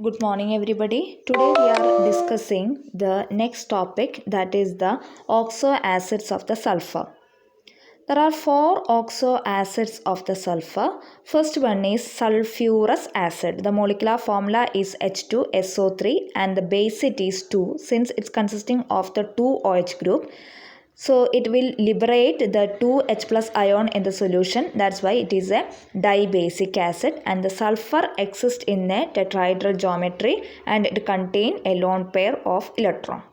Good morning, everybody. Today we are discussing the next topic, that is the oxoacids of the sulfur. There are four oxoacids of the sulfur. First one is sulphurous acid. The molecular formula is H2SO3 and the base it is 2 since it's consisting of the 2OH group. So it will liberate the 2H plus ion in the solution. That's why it is a dibasic acid, and the sulfur exists in a tetrahedral geometry and it contains a lone pair of electron.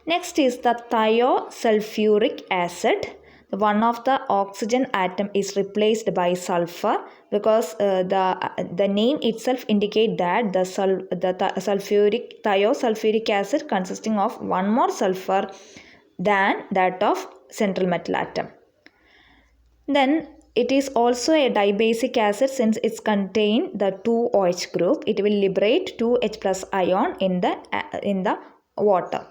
Next is the thiosulphuric acid. One of the oxygen atom is replaced by sulfur because the name itself indicates that the thiosulphuric acid consisting of one more sulfur than that of central metal atom. Then it is also a dibasic acid since it contains the 2OH group. It will liberate 2H plus ion in the water.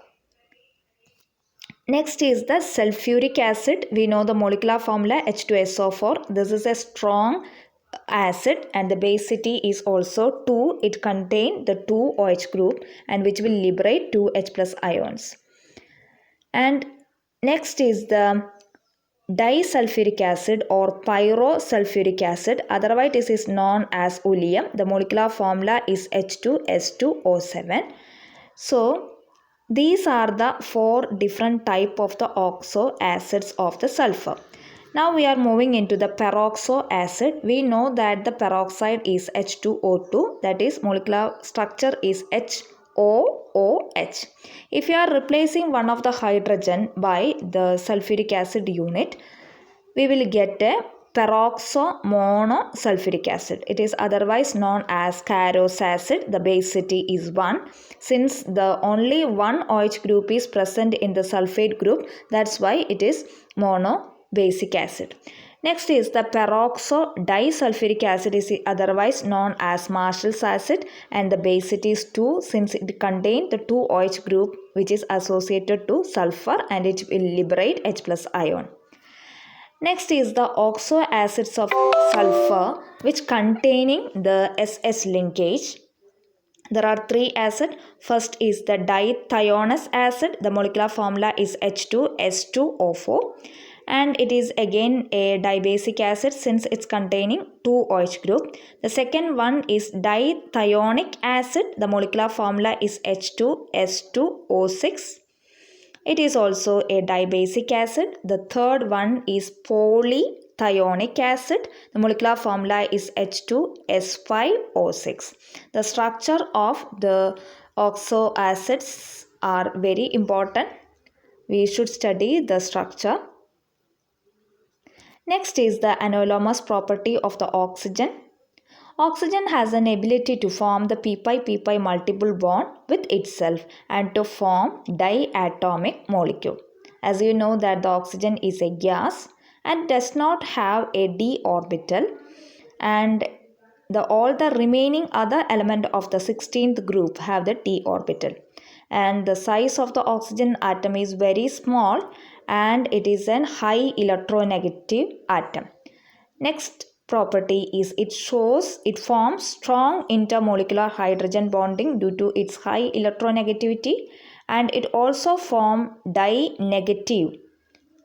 Next is the sulphuric acid. We know the molecular formula H2SO4. This is a strong acid and the basicity is also 2. It contains the 2OH group and which will liberate 2H plus ions. And next is the disulphuric acid or pyrosulphuric acid. Otherwise it is known as oleum. The molecular formula is H2S2O7. So these are the four different type of the oxoacids of the sulfur. Now we are moving into the peroxoacid. We know that the peroxide is H2O2, that is molecular structure is HOOH. If you are replacing one of the hydrogen by the sulfuric acid unit, we will get a peroxomonosulfuric acid. It is otherwise known as Carros acid. The basicity is 1. Since the only one OH group is present in the sulfate group, that's why it is monobasic acid. Next is the peroxodisulfuric acid is otherwise known as Marshall's acid and the basicity is 2 since it contains the 2OH group which is associated to sulfur and it will liberate H plus ion. Next is the oxoacids of sulfur which containing the SS linkage. There are 3 acids. First is the dithionous acid. The molecular formula is H2S2O4 and it is again a dibasic acid since it's containing 2OH group. The second one is dithionic acid. The molecular formula is H2S2O6. It is also a dibasic acid. The third one is polythionic acid. The molecular formula is H2S5O6. The structure of the oxoacids are very important. We should study the structure. Next is the anomalous property of the oxygen. Oxygen has an ability to form the pi-pi multiple bond with itself and to form diatomic molecule. As you know that the oxygen is a gas and does not have a d orbital, and all the remaining other element of the 16th group have the d orbital, and the size of the oxygen atom is very small and it is an high electronegative atom. Next property is it forms strong intermolecular hydrogen bonding due to its high electronegativity, and it also forms di-negative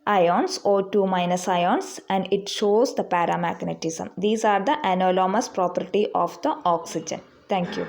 ions O2 minus ions and it shows the paramagnetism. These are the anomalous property of the oxygen. Thank you.